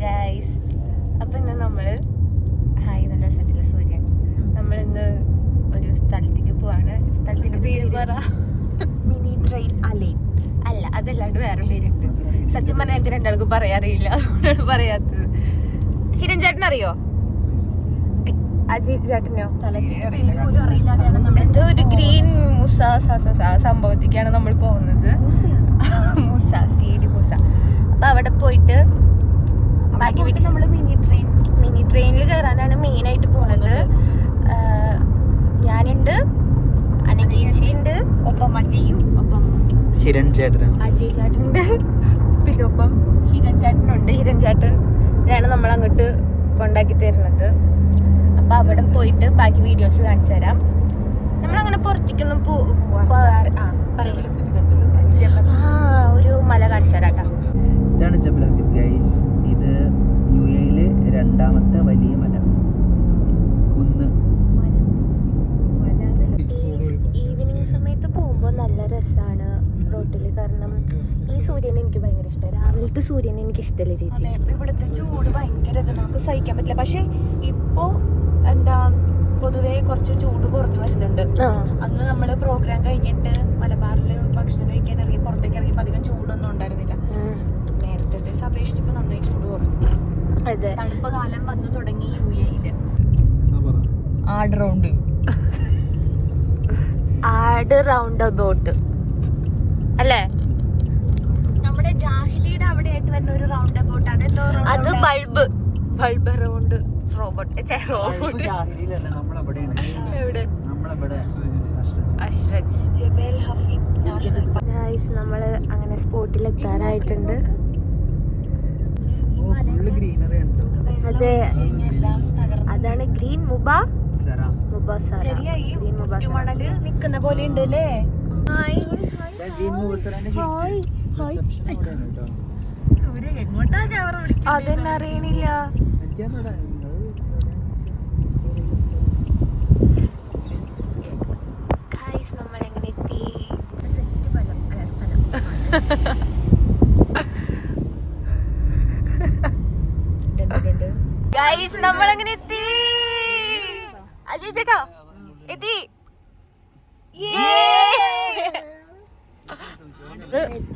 Guys, അപ്പം ഇന്ന് നമ്മൾ നല്ല രസമായിട്ടുള്ള സൂര്യൻ, നമ്മളിന്ന് ഒരു സ്ഥലത്തേക്ക് പോവാണ്. സ്ഥലത്തിൻ്റെ പേര് മിനി ട്രെയിൻ അല്ല, അതല്ലാണ്ട് വേറെ പേരുണ്ട്. സത്യം പറഞ്ഞാൽ എനിക്ക് രണ്ടാൾക്കും പറയാറിയില്ല, അതുകൊണ്ടാണ് പറയാത്തത്. ഹിരൺ ചേട്ടൻ അറിയോ? അജയ് ചേട്ടനോ? എന്തോ ഒരു ഗ്രീൻ മുസ സംഭവത്തേക്കാണ് നമ്മൾ പോകുന്നത്. മുസ സീഡി മുസ. അപ്പൊ അവിടെ പോയിട്ട് ബാക്കി നമ്മള് മിനി ട്രെയിനിൽ കയറാനാണ് മെയിൻ ആയിട്ട് പോകുന്നത്. ഞാനുണ്ട്, അനകേച്ചിയുണ്ട്, ഒപ്പം അജയും ഒപ്പം ഹിരൺ ചേട്ടനും അജയ് ചേട്ടനുണ്ട്, പിന്നെ ഒപ്പം ഹിരൺ ചേട്ടനുണ്ട്. ഹിരൺ ചേട്ടനാണ് നമ്മൾ അങ്ങോട്ട് കൊണ്ടാക്കി തരുന്നത്. അപ്പൊ അവിടെ പോയിട്ട് ബാക്കി വീഡിയോസ് കാണിച്ചു തരാം. നമ്മളങ്ങനെ പുറത്തേക്കൊന്നും ഒരു മല കാണിച്ചു തരാം കേട്ടോ. ഇതാണ് ജബൽ ഹഫീദ് ഗൈസ്. ഇത് UAE-യിലെ രണ്ടാമത്തെ വലിയ മല, കുന്ന്. ഈവനിങ് സമയത്ത് പോകുമ്പോൾ നല്ല രസമാണ് റോട്ടിൽ. കാരണം ഈ സൂര്യനെ എനിക്ക് ഭയങ്കര ഇഷ്ടമാണ്. രാവിലത്തെ സൂര്യനെ എനിക്ക് ഇഷ്ടമല്ല ചേച്ചി. ഇവിടുത്തെ ചൂട് ഭയങ്കര നമുക്ക് സഹിക്കാൻ പറ്റില്ല. പക്ഷെ ഇപ്പോ എന്താ പൊതുവെ കുറച്ച് ചൂട് കുറഞ്ഞു വരുന്നുണ്ട്. അന്ന് നമ്മള് പ്രോഗ്രാം കഴിഞ്ഞിട്ട് മലബാറില് ഭക്ഷണം കഴിക്കാൻ ഇറങ്ങി പുറത്തേക്ക് ഇറങ്ങിയപ്പോ അധികം ചൂടൊന്നും ഉണ്ടായിരുന്നില്ല. നേരത്തെ അപേക്ഷിച്ചപ്പോ നന്നായി ചൂട് കുറഞ്ഞു. തണുപ്പ് കാലം വന്നു തുടങ്ങി UAE-യില്. ആഡ് റൗണ്ട് അബൌട്ട് അല്ലേ? നമ്മുടെ ജാഹിലിയുടെ അവിടെ ആയിട്ട് വരുന്ന ഒരു റൗണ്ട് അബൌട്ട്, അത് ബൾബ് റൗണ്ട് റോബോട്ട്. നമ്മള് അങ്ങനെ സ്പോട്ടിൽ എത്താനായിട്ടുണ്ട്. അതെ, അതാണ് ഗ്രീൻ മണല് നിക്കുന്ന പോലെ ഉണ്ട് അല്ലേ? സൂര്യ എങ്ങോട്ടാ ക്യാമറ? അതെന്നെ അറിയണില്ല. നമ്മളെങ്ങനെ എത്തി? ഗൈസ്, നമ്മളെങ്ങനെ എത്തി? അജയ് ചേട്ടാ എത്തി.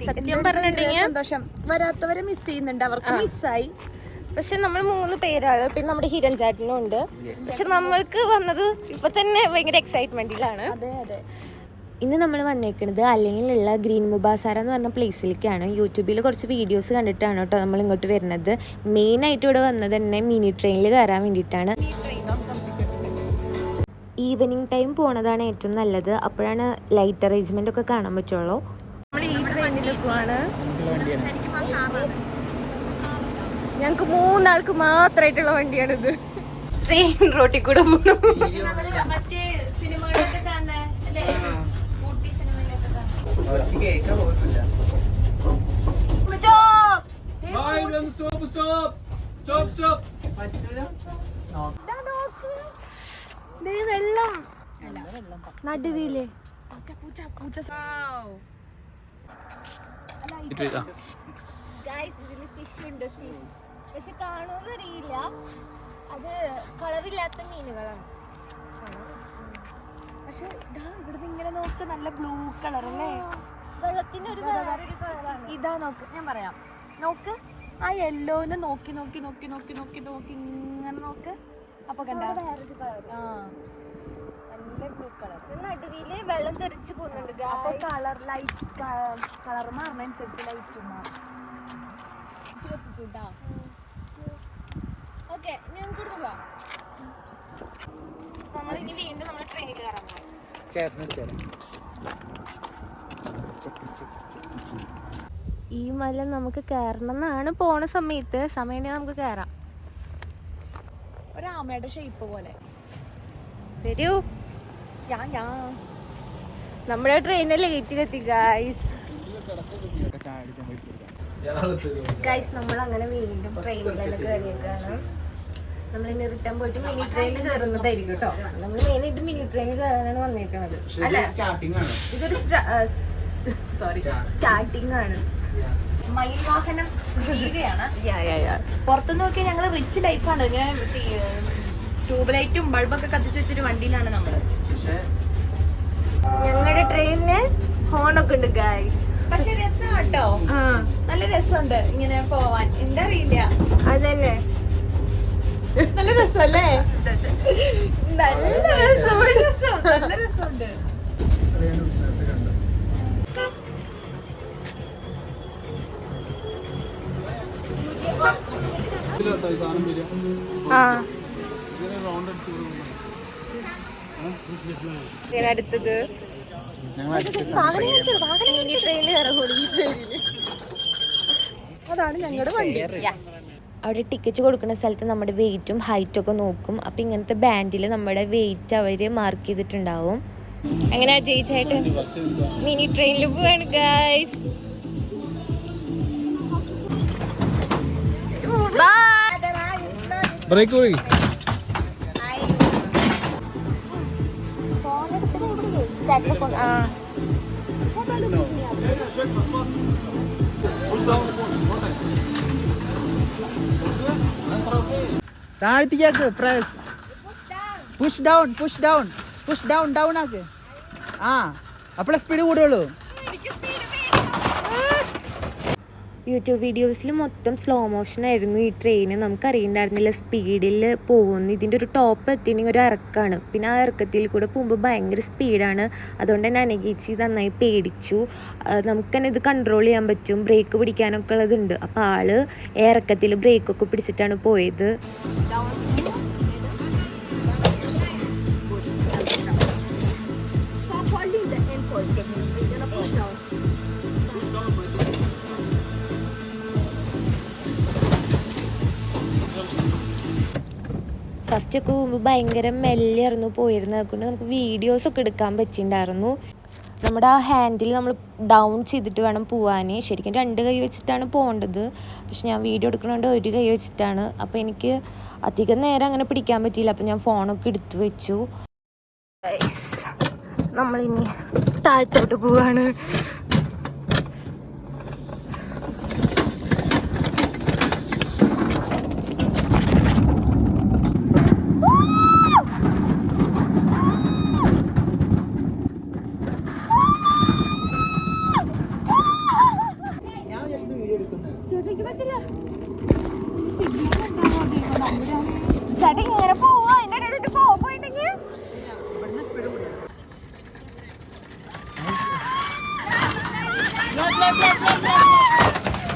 സത്യം പറഞ്ഞിട്ടുണ്ടെങ്കിൽ സന്തോഷം. വരാത്തവരെ മിസ് ചെയ്യുന്നുണ്ട്, അവർക്ക് മിസ്സായി. പക്ഷെ നമ്മൾ 3 പേരാണ്, പിന്നെ നമ്മുടെ ഹിരൺ ചേട്ടനും ഉണ്ട്. പക്ഷെ നമ്മൾക്ക് വന്നത് ഇപ്പൊ തന്നെ ഭയങ്കര എക്സൈറ്റ്മെന്റിലാണ്. അതെ. ഇന്ന് നമ്മൾ വന്നേക്കുന്നത് അലൈനിലുള്ള ഗ്രീൻ മുബാസാര എന്ന് പറഞ്ഞ പ്ലേസിലേക്കാണ്. യൂട്യൂബിൽ കുറച്ച് വീഡിയോസ് കണ്ടിട്ടാണ് കേട്ടോ നമ്മൾ ഇങ്ങോട്ട് വരുന്നത്. മെയിനായിട്ട് ഇവിടെ വന്നത് തന്നെ മിനി ട്രെയിനിൽ കയറാൻ വേണ്ടിയിട്ടാണ്. ഈവനിങ് ടൈം പോണതാണ് ഏറ്റവും നല്ലത്. അപ്പോഴാണ് ലൈറ്റ് അറേഞ്ച്മെന്റ് ഒക്കെ കാണാൻ പറ്റുള്ളൂ. നമ്മൾ ഈ ട്രെയിനിൽ പോവാണ്. ഞങ്ങൾക്ക് 3 ആൾക്ക് മാത്രമായിട്ടുള്ള വണ്ടിയാണിത്. ട്രെയിൻ റോട്ടിൽ കൂടെ പോകണം. വെള്ളം നടുവില് ഫിഷ് ഉണ്ട്. ഫിഷ് പക്ഷെ കാണുമെന്ന് അറിയില്ല, അത് കളറില്ലാത്ത മീനുകളാണ്. പക്ഷെ ഇവിടുന്ന് ഇങ്ങനെ നോക്ക്, നല്ല ബ്ലൂ കളർ അല്ലേ? വെള്ളത്തിന് ഒരു വേറൊരു കളറാണ്. ഇതാ നോക്ക്, ഞാൻ പറയാം. നോക്ക്, ആ യെല്ലോനെ നോക്കി നോക്കി നോക്കി നോക്കി നോക്കി നോക്കി ഇങ്ങനെ നോക്ക്. അപ്പൊ കണ്ട വേറൊരു കളർ. നല്ല ബ്ലൂ കളർ. നടുവില് വെള്ളം തെറിച്ച് പോകുന്നുണ്ട്. അപ്പൊ കളർ ലൈറ്റ് കളർ മാറുന്നതനുസരിച്ച് ലൈറ്റ് മാറും. ഓക്കെ, ഞങ്ങൾക്ക് ഇവിടുന്ന് പോവാം. നമ്മളിനി വീണ്ടും നമ്മൾ ട്രെയിനിൽ കയറാൻ പോകാം. ഈ മല നമുക്ക് കയറണം എന്നാണ് പോണ സമയത്ത്. സമയം നമുക്ക് കയറാം. ഒരാമയുടെ ഷേപ്പ് പോലെ വരൂ. നമ്മുടെ ട്രെയിനിൽ ലേറ്റ് എത്തി ഗൈസ്. നമ്മൾ അങ്ങനെ വീണ്ടും ട്രെയിനിലെല്ലാം കയറിയേക്കാണ്. നമ്മളിനി റിട്ടേൺ പോയിട്ട് മിനി ട്രെയിനിൽ കയറുന്നതായിരിക്കും കേട്ടോ. നമ്മൾ മെയിനായിട്ട് മിനി ട്രെയിനിൽ കയറാനാണ് വന്നേക്കുന്നത്. അല്ല, ഇതൊരു സ്റ്റാർട്ടിംഗ് ആണ്. മയിൽ വാഹനം ജീവിയാണ്. പുറത്തുനിന്ന് നോക്കിയാൽ ഞങ്ങള് റിച്ച് ലൈഫാണ്. ഇങ്ങനെ ട്യൂബ് ലൈറ്റും ബൾബൊക്കെ കത്തിച്ചു വെച്ചൊരു വണ്ടിയിലാണ് നമ്മള്. ഞങ്ങളുടെ ട്രെയിനിന് ഹോണൊക്കെ ഉണ്ട് ഗൈസ്. പക്ഷെ രസം കേട്ടോ, നല്ല രസമുണ്ട് ഇങ്ങനെ പോവാൻ. എന്താ അറിയില്ല, അതന്നെ നല്ല രസമല്ലേ? നല്ല രസമുണ്ട്. അടുത്തത് മിനി ട്രെയിനിൽ അതാണ് ഞങ്ങളുടെ വണ്ടി. അവിടെ ടിക്കറ്റ് കൊടുക്കുന്ന സ്ഥലത്ത് നമ്മുടെ വെയിറ്റും ഹൈറ്റും ഒക്കെ നോക്കും. അപ്പം ഇങ്ങനത്തെ ബാൻഡിൽ നമ്മുടെ വെയിറ്റ് അവർ മാർക്ക് ചെയ്തിട്ടുണ്ടാവും. അങ്ങനെ ജയിച്ചായിട്ട് മിനി ട്രെയിനിൽ പോവാണ് ഗൈസ്. ബ്രേക്ക് പോയി. താഴ്ത്തിക്കാക്ക് പ്രസ് പുഷ് ഡൗൺ ഡൗൺ ആക്ക്. അപ്പോഴേ സ്പീഡ് കൂടുള്ളൂ. യൂട്യൂബ് വീഡിയോസിൽ മൊത്തം സ്ലോ മോഷൻ ആയിരുന്നു ഈ ട്രെയിന്. നമുക്കറിയണ്ടായിരുന്നില്ല സ്പീഡിൽ പോകുന്നു. ഇതിൻ്റെ ഒരു ടോപ്പ് എത്തിയിട്ടുണ്ടെങ്കിൽ ഒരു ഇറക്കമാണ്. പിന്നെ ആ ഇറക്കത്തിൽ കൂടെ പോകുമ്പോൾ ഭയങ്കര സ്പീഡാണ്. അതുകൊണ്ട് തന്നെ അനഘേച്ചി നന്നായി പേടിച്ചു. നമുക്ക് തന്നെ ഇത് കൺട്രോൾ ചെയ്യാൻ പറ്റും, ബ്രേക്ക് പിടിക്കാനൊക്കെ ഉള്ളതുണ്ട്. അപ്പോൾ ആള് ഇറക്കത്തിൽ ബ്രേക്കൊക്കെ പിടിച്ചിട്ടാണ് പോയത്. ഫസ്റ്റൊക്കെ പോകുമ്പോൾ ഭയങ്കര മെല്ലെയായിരുന്നു പോയിരുന്നത്. അതുകൊണ്ട് നമുക്ക് വീഡിയോസൊക്കെ എടുക്കാൻ പറ്റിയിട്ടുണ്ടായിരുന്നു. നമ്മുടെ ആ ഹാൻഡിൽ നമ്മൾ ഡൗൺ ചെയ്തിട്ട് വേണം പോകാൻ. ശരിക്കും 2 കൈ വെച്ചിട്ടാണ് പോകേണ്ടത്. പക്ഷെ ഞാൻ വീഡിയോ എടുക്കണോണ്ട് 1 കൈ വെച്ചിട്ടാണ്. അപ്പോൾ എനിക്ക് അധികം നേരം അങ്ങനെ പിടിക്കാൻ പറ്റിയില്ല. അപ്പോൾ ഞാൻ ഫോണൊക്കെ എടുത്തു വെച്ചു. നമ്മളിനി താഴത്തോട്ട് പോവാണ്. ചേട്ടൻ ഇങ്ങനെ പോവാ, എന്റെ ഇടയിലിട്ട് പോയിട്ടുണ്ടെങ്കിൽ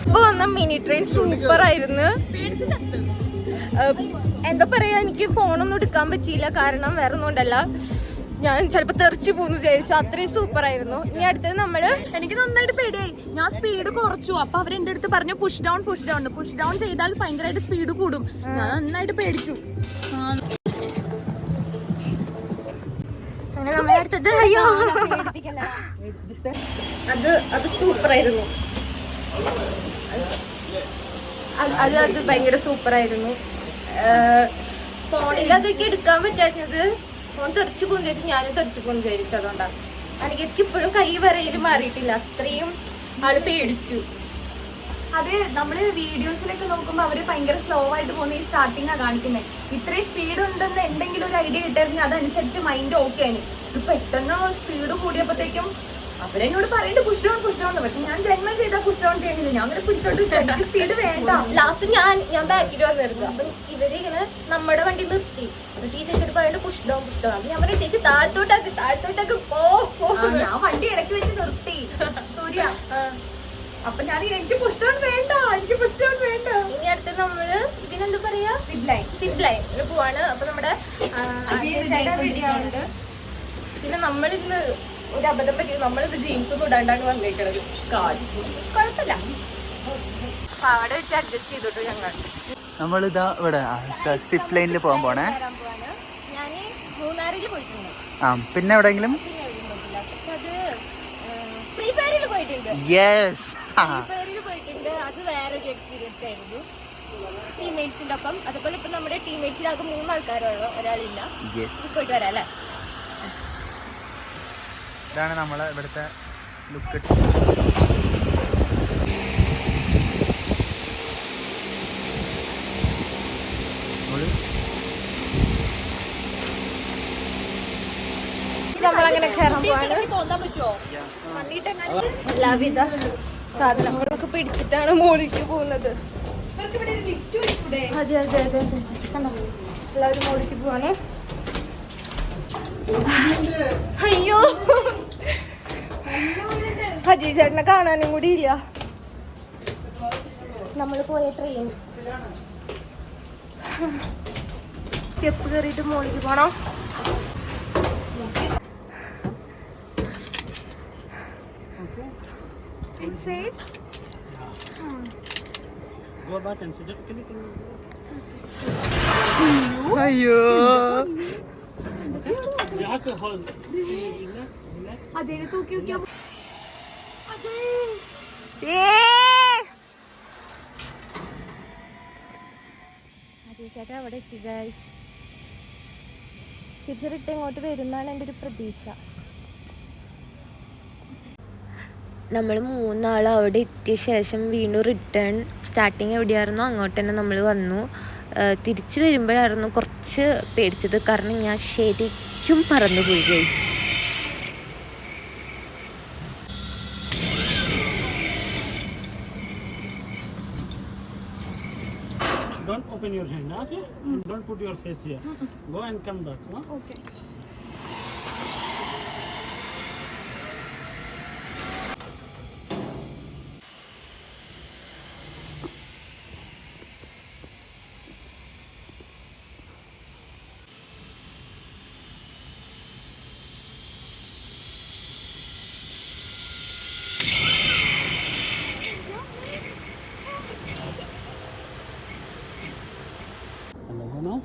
ഇപ്പൊ വന്ന മിനി ട്രെയിൻ സൂപ്പർ ആയിരുന്നു. എന്താ പറയാ, എനിക്ക് ഫോണൊന്നും എടുക്കാൻ പറ്റിയില്ല. കാരണം വേറെ ഒന്നും കൊണ്ടല്ല, ഞാൻ ചിലപ്പോ തെറിച്ചു പോന്നു വിചാരിച്ചു. അത്രയും സൂപ്പർ ആയിരുന്നു. ഇനി അടുത്തത് നമ്മള്, എനിക്ക് നന്നായിട്ട് പേടിയായി. ഞാൻ സ്പീഡ് കുറച്ചു. അപ്പൊ അവരെന്റെ അടുത്ത് പറഞ്ഞു പുഷ് ഡൗൺ ചെയ്താൽ ഭയങ്കരമായിട്ട് സ്പീഡ് കൂടും. ഞാൻ നന്നായിട്ട് പേടിച്ചു. അങ്ങനെ നമ്മളെ അടുത്തത് അയ്യോ അത് സൂപ്പർ ആയിരുന്നു. അത് ഭയങ്കര സൂപ്പർ ആയിരുന്നു. ഫോണിൽ അതൊക്കെ എടുക്കാൻ പറ്റാത്തത്, ഫോൺ തെറിച്ചു പോകുന്ന വിചാരിച്ചു. ഞാനും തെറിച്ചു പോകുന്ന വിചാരിച്ചു. അതുകൊണ്ടാണ് എനിക്ക് ഇപ്പോഴും കൈ വരയിൽ മാറിയിട്ടില്ല. അത്രയും ആള് പേടിച്ചു. അത് നമ്മള് വീഡിയോസിലൊക്കെ നോക്കുമ്പോ അവര് ഭയങ്കര സ്ലോ ആയിട്ട് പോകുന്ന ഈ സ്റ്റാർട്ടിങ്ങാ കാണിക്കുന്നത്. ഇത്രയും സ്പീഡ് ഉണ്ടെന്ന് എന്തെങ്കിലും ഒരു ഐഡിയ കിട്ടായിരുന്നു, അതനുസരിച്ച് മൈൻഡ് ഓക്കെ ആണ്. ഇത് പെട്ടെന്ന് സ്പീഡ് കൂടിയപ്പോഴത്തേക്കും അവരെന്നോട് പറയണ്ട് പുഷ് ഡൗൺ. പക്ഷെ ഞാൻ ജന്മം ചെയ്താൽ പുഷ് ഡൗൺ ചെയ്യണില്ല. ഞാൻ അങ്ങനെ പിടിച്ചോണ്ട് എനിക്ക് സ്പീഡ് വേണ്ട. ലാസ്റ്റ് ഞാൻ ബാക്കിൽ വന്നിരുന്നു. അപ്പൊ ഇവര് ഇങ്ങനെ നമ്മുടെ വണ്ടി നിർത്തി. അപ്പൊ ടീച്ചേഴ്സോട് പറയണ്ട് പുഷ് ഡൗൺ. അപ്പൊ ഞാൻ പറഞ്ഞു ചേച്ചി താഴത്തോട്ടൊക്കെ പോ. ഞാൻ വണ്ടി ഇടയ്ക്ക് വെച്ച് നിർത്തി സൂര്യ. അപ്പൊ ഞാൻ എനിക്ക് പുഷ് ഡൗൺ വേണ്ട. ഇനി അടുത്ത് നമ്മള് ഇതിനെന്താ പറയാ, സിപ്പ് ലൈൻ പോവാണ്. അപ്പൊ നമ്മുടെ വീഡിയോ ഉണ്ട്. പിന്നെ നമ്മളിന്ന് ഒരു അബദ്ധം പറ്റി, നമ്മളിത് ജീൻസ് ഒന്നും ഇടാണ്ടാണ് വന്നേക്കണത്. കുഴപ്പമില്ല, അവിടെ വെച്ച് അഡ്ജസ്റ്റ് ചെയ്തോട്ടു. നമ്മളിതാ ഇവിടെ സിപ്പ് ലൈനിൽ പോകാൻ പോണേ. ഞാൻ മൂന്നാറിൽ പോയിട്ടുണ്ട്. പിന്നെ എവിടെയെങ്കിലും പക്ഷെ അത് ഫ്രീ ഫയറിൽ പോയിട്ടുണ്ട്. അത് വേറൊരു എക്സ്പീരിയൻസ് ആയിരുന്നു ടീംമേറ്റ്സിന്റെ ഒപ്പം. അതുപോലെ ഇപ്പൊ നമ്മുടെ ടീംമേറ്റ്സിലാകെ 3 ആൾക്കാരുള്ളൂ, ഒരാളില്ല. പോയിട്ട് വരാം അല്ലേ. ഇതാണ് നമ്മളെ ഇവിടുത്തെ ലുക്ക്. നമ്മളങ്ങനെ കയറാൻ പോവാണ്. തോന്നാൻ പറ്റുമോ? എല്ലാവിധ സാധനങ്ങളൊക്കെ പിടിച്ചിട്ടാണ് മോളിലേക്ക് പോകുന്നത്. അതെ അതെ അതെ അതെ കണ്ടോ, എല്ലാവരും മോളിലേക്ക് പോവാണ്. അയ്യോ, അജയ് ചേട്ടനെ കാണാനും കൂടി ഇല്ല. നമ്മൾ പോയ ട്രെയിൻ സ്റ്റെപ്പ് കയറിയിട്ട് മോളിലേക്ക് പോണം. It's safe. Go back and sit. Can you? അയ്യോ, You have to hold. Relax, relax. അതിനെ തൂക്കി നോക്കിയാ അജയ് ചേട്ടാ അവിടെ എത്തി ഗൈസ്. തിരിച്ചിട്ട് ഇങ്ങോട്ട് വരുന്നാണ് എൻ്റെ ഒരു പ്രതീക്ഷ. നമ്മൾ 3 ആൾ അവിടെ എത്തിയ ശേഷം വീണ്ടും റിട്ടേൺ സ്റ്റാർട്ടിങ് എവിടെയായിരുന്നോ അങ്ങോട്ട് തന്നെ നമ്മൾ വന്നു. തിരിച്ചു വരുമ്പോഴായിരുന്നു കുറച്ച് പേടിച്ചത്, കാരണം ഞാൻ ശരിക്കും പറന്നുപോയി guys. Don't open your hand, okay? And don't put your face here. Go and come back. Huh? Okay. Hello, now.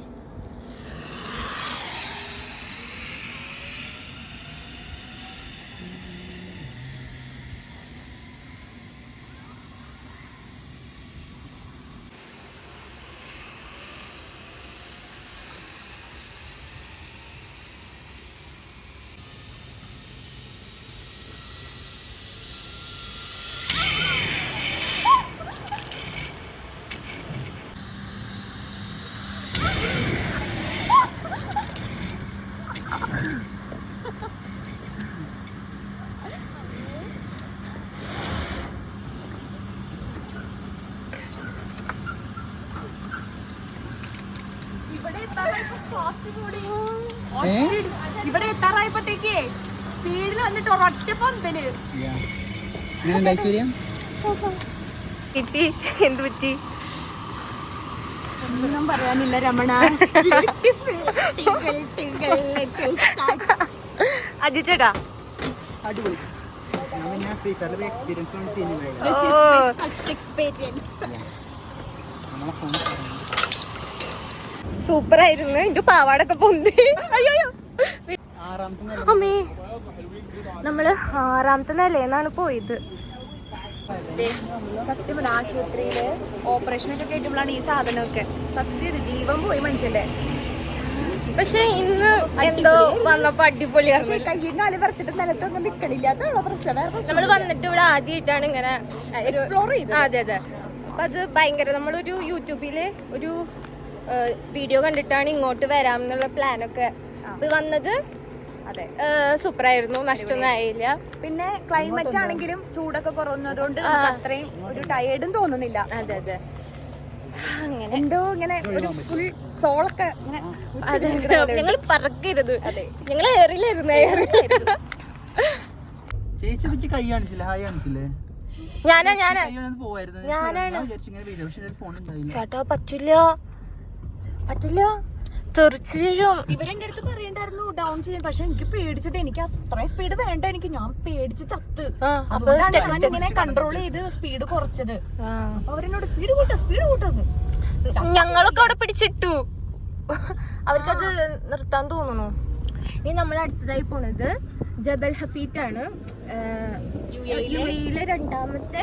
ഇവിടെ എത്താറായപ്പോഴത്തേക്ക് സ്പീഡിൽ വന്നിട്ട് ഒരൊറ്റ പന്തല്. ചേച്ചി എന്ത് പറ്റി? ഒന്നും പറയാനില്ല രമണ. അജയ് ചേട്ടാ അടിപൊളി. ഞാൻ ഫ്രീ ഫയറിൽ എക്സ്പീരിയൻസ് ആണ് ചെയ്യുന്നത്. സൂപ്പർ ആയിരുന്നു. എന്റെ പാവാടൊക്കെ പൊന്തി. അയ്യോ അമ്മേ, നമ്മള് 6ാമത്തെ നിലയെന്നാണ് പോയത്. സത്യം പറഞ്ഞ ആശുപത്രിയില് ഓപ്പറേഷൻ ഒക്കെ കേട്ടുമ്പോഴാണ് ഈ സാധനമൊക്കെ സത്യം ജീവൻ പോയി മനുഷ്യന്റെ. പക്ഷെ ഇന്ന് എന്തോ വന്നപ്പോ അടിപൊളിയാണ്. കയ്യും കാലും പറിച്ചിട്ട് നിലത്തൊന്നും നിക്കണില്ലാത്ത പ്രശ്നം. നമ്മള് വന്നിട്ട് ഇവിടെ ആദ്യമായിട്ടാണ് ഇങ്ങനെ എക്സ്പ്ലോർ ചെയ്ത്. അതെ അതെ. അപ്പൊ അത് ഭയങ്കര, നമ്മളൊരു യൂട്യൂബില് ഒരു വീഡിയോ കണ്ടിട്ടാണ് ഇങ്ങോട്ട് വരാമെന്നുള്ള പ്ലാനൊക്കെ വന്നത്. അതെ, സൂപ്പർ ആയിരുന്നു, നഷ്ടമൊന്നും ആയില്ല. പിന്നെ ക്ലൈമറ്റ് ആണെങ്കിലും ചൂടൊക്കെ കുറവുന്നതുകൊണ്ട് അത്രയും ഒരു ടയേർഡും തോന്നുന്നില്ല. അതെ അതെ, അങ്ങനെ എന്തോ ഇങ്ങനെ ഒരു ഫുൾ സോളൊക്കെ ഇങ്ങനെ. അതെ, ഞങ്ങൾ പറക്കരുത്, ഞങ്ങൾ ഏറിലായിരുന്നു. ചേച്ചി എനിക്ക് കൈ കാണിച്ചില്ലേ, ഹായ് കാണിച്ചില്ലേ? ഞാനാണ് പോവായിരുന്നു. ചേട്ടാ പറ്റില്ല തെറിച്ച് വീഴും. ഇവരെന്റെ അടുത്ത് പറയണ്ടായിരുന്നു ഡൗൺ ചെയ്യാൻ, പക്ഷെ എനിക്ക് പേടിച്ചിട്ട് എനിക്ക് അത്രയും സ്പീഡ് വേണ്ട, ഞാൻ പേടിച്ച് ചത്ത്. അതുകൊണ്ടാണ് ഞാൻ ഇങ്ങനെ കൺട്രോൾ ചെയ്ത് സ്പീഡ് കുറച്ചത്. അപ്പൊ അവരെന്നോട് സ്പീഡ് കൂട്ടുന്നത്. ഞങ്ങളൊക്കെ അവിടെ പിടിച്ചിട്ടു, അവർക്കത് നിർത്താൻ തോന്നുന്നു. ഇനി നമ്മൾ അടുത്തതായി പോണത് ജബൽ ഹഫീറ്റ് ആണ്. യുഎഇയിലെ 2ാമത്തെ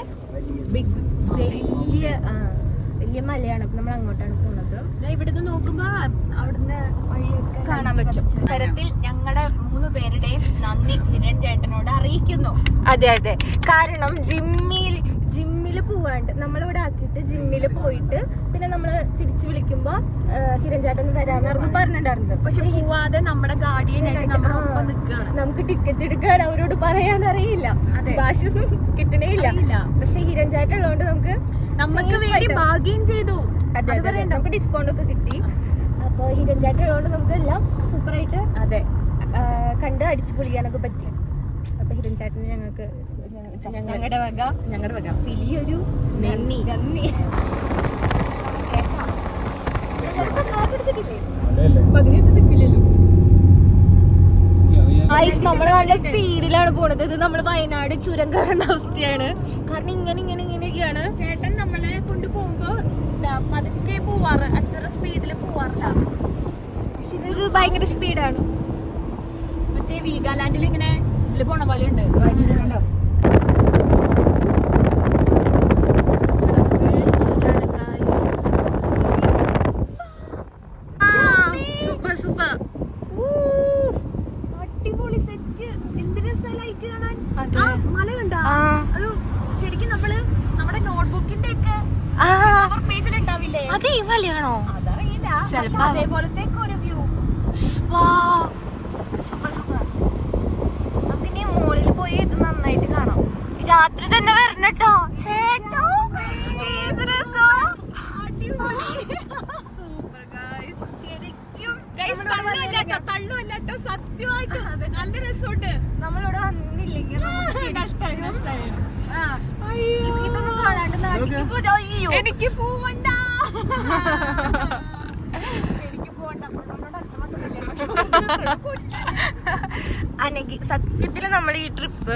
വലിയ മലയാണ്. അപ്പൊ നമ്മൾ അങ്ങോട്ടാണ് പോണത്. ഇവിടുന്ന് നോക്കുമ്പോ അവിടുന്ന് വഴിയൊക്കെ കാണാൻ പറ്റും. തരത്തിൽ ഞങ്ങളുടെ 3 പേരുടെയും നന്ദി ഹിരൺ ചേട്ടനോട് അറിയിക്കുന്നു. അതെ അതെ, കാരണം ജിമ്മിൽ ജിമ്മിൽ പോവാണ്ട് നമ്മളിവിടെ ആക്കിയിട്ട് ജിമ്മിൽ പോയിട്ട് പിന്നെ നമ്മള് തിരിച്ചു വിളിക്കുമ്പോ ഹിരൺ ചേട്ടൻ വരാമെന്നായിരുന്നു പറഞ്ഞിട്ടുണ്ടായിരുന്നത്. പക്ഷെ പോവാതെ നമ്മുടെ ഗാർഡിയനായിട്ട് നമ്മുടെ ഒപ്പം നിൽക്കുകയാണ്. നമുക്ക് ടിക്കറ്റ് എടുക്കാൻ അവരോട് പറയാൻ അറിയില്ല, ഭാഷയൊന്നും കിട്ടണേയില്ല. പക്ഷെ ഹിരൺ ചേട്ടൻ ഉള്ളതുകൊണ്ട് നമുക്ക് വേണ്ടി ഭാഗ്യം ചെയ്തു. അതെ, നമുക്ക് ഡിസ്കൗണ്ട് ഒക്കെ കിട്ടി. അപ്പൊ ഹിരൺ ചേട്ടൻ ഉള്ളതുകൊണ്ട് നമുക്ക് എല്ലാം സൂപ്പറായിട്ട് കണ്ട് അടിച്ചു പൊളിക്കാനൊക്കെ പറ്റി. അപ്പൊ ഹിരൺ ചേട്ടന് ഞങ്ങളുടെ വക വലിയൊരു നന്ദി. നമ്മള് നല്ല സ്പീഡിലാണ് പോണത്. ഇത് നമ്മള് വയനാട് ചുരം കയറേണ്ട അവസ്ഥയാണ്. കാരണം ഇങ്ങനെയൊക്കെയാണ്. ചേട്ടൻ നമ്മളെ കൊണ്ടുപോകുമ്പോ പതുക്കെ പോവാറ്, അത്ര സ്പീഡില് പോവാറില്ല. ഇത് ഭയങ്കര സ്പീഡാണ്. മറ്റേ വീഗാലാൻഡിൽ ഇങ്ങനെ ഇതില് പോണ പോലെ ഉണ്ട്. അടിപൊളി സെറ്റ്. എന്ത് രസമായിട്ട് കാണാൻ. മല കണ്ടാ? അത് ശരിക്കും നമ്മുടെ നോട്ട്ബുക്കിന്റെ ഒക്കെ കവർ പേജിൽ ഉണ്ടാവില്ലേ? അതേ മലയാണോ? അതറിയില്ല. അതേപോലത്തെ ഒരു വ്യൂ. നമുക്കിനി മുകളിൽ പോയി ഇത് നന്നായിട്ട് കാണാം. രാത്രി തന്നെ വരണട്ടോ ചേട്ടോ. സത്യമായിട്ട് നല്ല രസമുണ്ട്. നമ്മളിവിടെ വന്നില്ലെങ്കിൽ ഇതൊന്നും കാണാണ്ട് എനിക്ക് പോവണ്ട. അനകി സത്യത്തില് നമ്മൾ ഈ ട്രിപ്പ്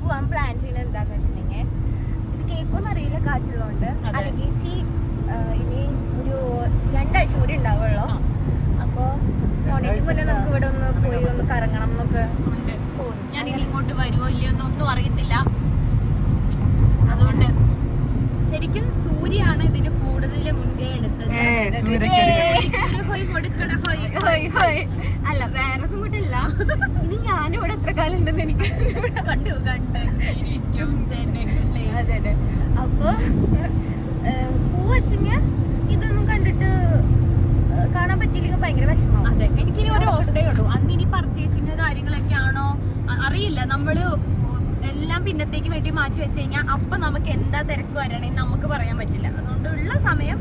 പോവാൻ പ്ലാൻ ചെയ്യുന്നത് എന്താന്ന് വെച്ചിട്ടുണ്ടെങ്കിൽ ഇത് കേൾക്കുമെന്ന് അറിയില്ല കാറ്റുള്ളതുകൊണ്ട്. അല്ലെങ്കിൽ ഇനി ഒരു 2 ആഴ്ച കൂടി ഉണ്ടാവുള്ളൂ. അപ്പൊ മോണിക്ക് മുന്നേ നമുക്ക് ഇവിടെ പോയി ഒന്ന് കറങ്ങണം എന്നൊക്കെ തോന്നി. ഞാൻ ഇനി ഇങ്ങോട്ട് വരുമോ ഇല്ലയോ എന്നൊന്നും അറിയത്തില്ല. അതുകൊണ്ട് ശരിക്കും സൂര്യാണ് ഇതിന് കൂടുതൽ മുൻകൈ എടുത്തത്. അല്ല വേറൊന്നും കൂട്ടില്ല. ഇനി ഞാനിവിടെ എത്ര കാലം ഉണ്ടെന്ന് എനിക്ക് അതെ. അപ്പൊ പൂവെച്ചെങ്ക ഇതൊന്നും കണ്ടിട്ട് കാണാൻ പറ്റിയില്ലെങ്കിൽ ഭയങ്കര വിഷമം. അതെ, എനിക്കിനി ഒരു ഓഫ് ഡേ ഉള്ളൂ. അന്ന് ഇനി പർച്ചേസിങ് കാര്യങ്ങളൊക്കെ ആണോ അറിയില്ല. നമ്മള് എല്ലാം പിന്നത്തേക്ക് വേണ്ടി മാറ്റി വെച്ച് കഴിഞ്ഞാൽ അപ്പൊ നമുക്ക് എന്താ തിരക്ക് വരണമെന്ന് നമുക്ക് പറയാൻ പറ്റില്ല. അതുകൊണ്ട് ഉള്ള സമയം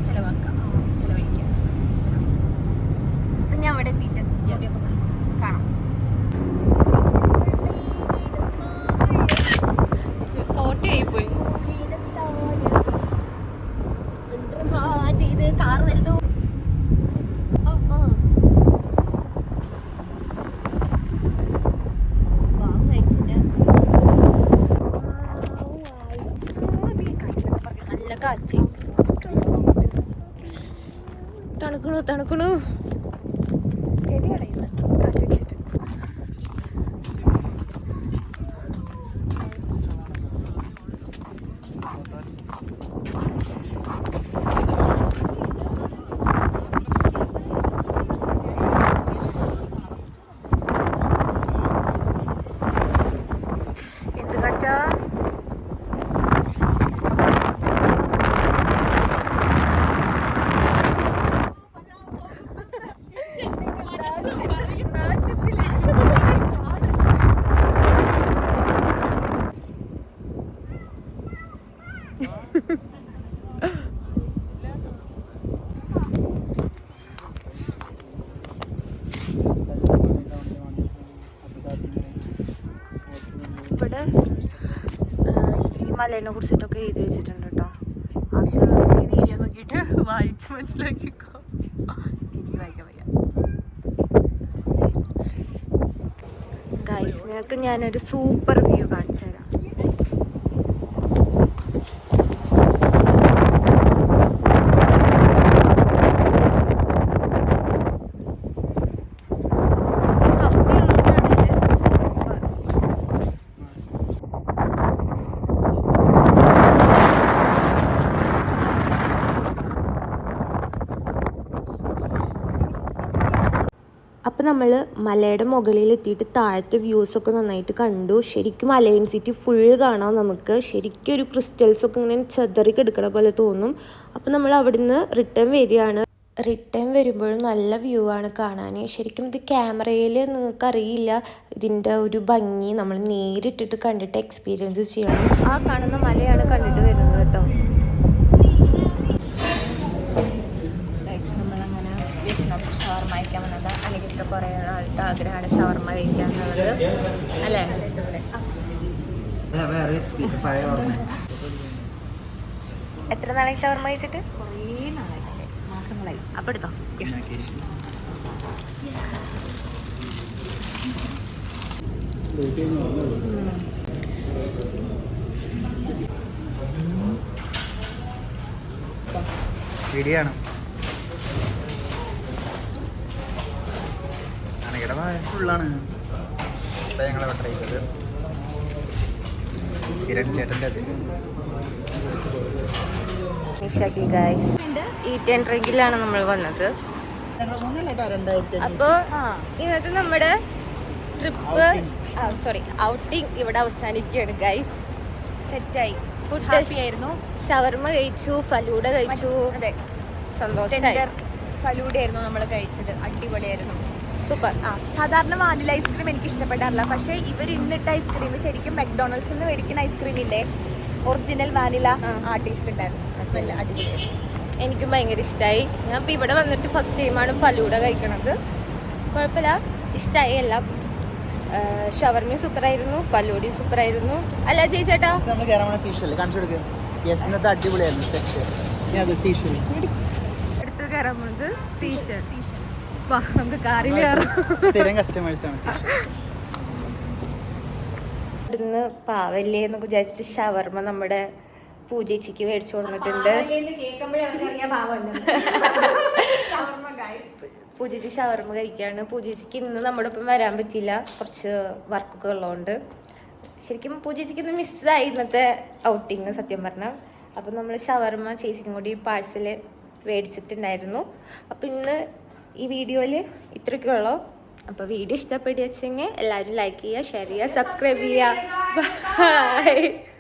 ചെലവഴിക്കാം. അപ്പൊ ഞാൻ അവിടെ എത്തിയിട്ട് കാണാം. ഫോട്ടോ ആയി പോയി. ഇത് കാർ വരുന്നു. നല്ല കാറ്റ്. തണുക്കണു. ശരിയാണ് ഇന്ന് കാറ്റടിച്ചിട്ട്. എന്ത് കാറ്റാ. ഇവിടെ ഈ മലേനെ കുറിച്ചിട്ടൊക്കെ എഴുതി വെച്ചിട്ടുണ്ട് കേട്ടോ. ആവശ്യമുള്ളവർ ഈ വീഡിയോ നോക്കിയിട്ട് വായിച്ച് മനസ്സിലാക്കിക്കോ. എനിക്ക് വായിക്കാൻ വയ്യ. ഗൈസ്, നിങ്ങൾക്ക് ഞാനൊരു സൂപ്പർ വ്യൂ കാണിച്ചു തരാം. അപ്പോൾ നമ്മൾ മലയുടെ മുകളിലെത്തിയിട്ട് താഴത്തെ വ്യൂസൊക്കെ നന്നായിട്ട് കണ്ടു. ശരിക്കും അലൈൻ സിറ്റി ഫുൾ കാണാം നമുക്ക്. ശരിക്കും ഒരു ക്രിസ്റ്റൽസൊക്കെ ഇങ്ങനെ ചെതറി കിടക്കണ പോലെ തോന്നും. അപ്പോൾ നമ്മൾ അവിടുന്ന് റിട്ടേൺ വരികയാണ്. റിട്ടേൺ വരുമ്പോഴും നല്ല വ്യൂ ആണ് കാണാൻ. ശരിക്കും ഇത് ക്യാമറയിൽ നിങ്ങൾക്കറിയില്ല ഇതിൻ്റെ ഒരു ഭംഗി. നമ്മൾ നേരിട്ടിട്ട് കണ്ടിട്ട് എക്സ്പീരിയൻസ് ചെയ്യണം. ആ കാണുന്ന മലയാണ് കണ്ടിട്ട് വരുന്നത് കേട്ടോ. നമ്മളങ്ങനെ വിഷ്ണു ഷവർമ കഴിക്കാൻ വന്നത്. എനിക്ക് കുറേ നാളത്തെ ആഗ്രഹമാണ് ഷവർമ കഴിക്കാൻ എന്നുള്ളത് അല്ലേ? വേറെ പഴയ ഓർമ്മ. എത്ര നാളായി ഷവർമ കഴിച്ചിട്ട്? കുറേ നാളായി, മാസങ്ങളായി. അപ്പം എടുത്തോ. വീഡിയോ ആണ്. അണയുടെ ഫുള്ളാണ്. ഇപ്പം ഞങ്ങൾ ഓർഡർ ചെയ്തത് കിരൺ ചേട്ടൻ്റെ അത്. ഈറ്റ് ആൻഡ് ഡ്രിങ്കിലാണ് നമ്മൾ വന്നത്. അപ്പോൾ ഇന്നത്തെ നമ്മുടെ ട്രിപ്പ് ഔട്ടിങ് ഇവിടെ അവസാനിക്കുകയാണ് ഗൈസ്. സെറ്റായി, ഫുഡ് ഹാപ്പി ആയിരുന്നു. ഷവർമ കഴിച്ചു, ഫലൂഡ കഴിച്ചു. അതെ, സന്തോഷമായി. ഫലൂഡ ആയിരുന്നു നമ്മൾ കഴിച്ചത്, അടിപൊളിയായിരുന്നു. സൂപ്പർ. സാധാരണ വാനില ഐസ്ക്രീം എനിക്ക് ഇഷ്ടപ്പെടാറില്ല, പക്ഷേ ഇവർ ഇന്നിട്ട ഐസ്ക്രീം ശരിക്കും മെക്ഡോണൾഡ്സിൽ നിന്ന് മേടിക്കുന്ന ഐസ്ക്രീം ഇല്ലേ, ഒറിജിനൽ വാനില, ആ ടേസ്റ്റ് ഉണ്ടായിരുന്നു. നല്ല അടിപൊളിയായിരുന്നു. എനിക്കും ഭയങ്കര ഇഷ്ടമായി. ഞാൻ ഇപ്പോൾ ഇവിടെ വന്നിട്ട് ഫസ്റ്റ് ടൈമാണ് ഫലൂഡ കഴിക്കണത്. കുഴപ്പമില്ല, ഇഷ്ടമായി എല്ലാം. ഷവർമയും സൂപ്പറായിരുന്നു, ഫലൂഡയും സൂപ്പറായിരുന്നു. അല്ല ചേച്ചേട്ടാ, നമ്മൾ കയറാൻ സീഷൽ കാണിച്ചു കൊടുക്കും. യെസ്, ഇന്നത്തെ അടിപൊളിയായിരുന്നു സെറ്റ്. അത് സീഷൽ അടുത്ത് കയറാൻ പോകുന്നത് സീഷൽ. നമുക്ക് കാറിൽ കയറാം. സ്ഥിരം കസ്റ്റമേഴ്സ് ആണ് സീഷൽ. ഇവിടുന്ന് പാവല്ലേ എന്നൊക്കെ വിചാരിച്ചിട്ട് ഷവർമ നമ്മുടെ പൂജേച്ചിക്ക് മേടിച്ചു കൊടുത്തിട്ടുണ്ട്. പൂജേച്ചി ഷവർമ കഴിക്കുകയാണ്. പൂജേച്ചിക്ക് ഇന്ന് നമ്മുടെ ഒപ്പം വരാൻ പറ്റിയില്ല, കുറച്ച് വർക്കൊക്കെ ഉള്ളതുകൊണ്ട്. ശരിക്കും പൂജേച്ചിക്ക് ഇന്ന് മിസ്സായി ഇന്നത്തെ ഔട്ടിങ് സത്യം പറഞ്ഞാൽ. അപ്പം നമ്മൾ ഷവർമ ചേച്ചിക്കും കൂടി പാഴ്സൽ മേടിച്ചിട്ടുണ്ടായിരുന്നു. അപ്പം ഇന്ന് ഈ വീഡിയോയിൽ ഇത്രയൊക്കെ ഉള്ളൂ. അപ്പോൾ വീഡിയോ ഇഷ്ടപ്പെട്ട് വെച്ചെങ്കിൽ എല്ലാവരും ലൈക്ക് ചെയ്യുക, ഷെയർ ചെയ്യുക, സബ്സ്ക്രൈബ് ചെയ്യുക. ബൈ.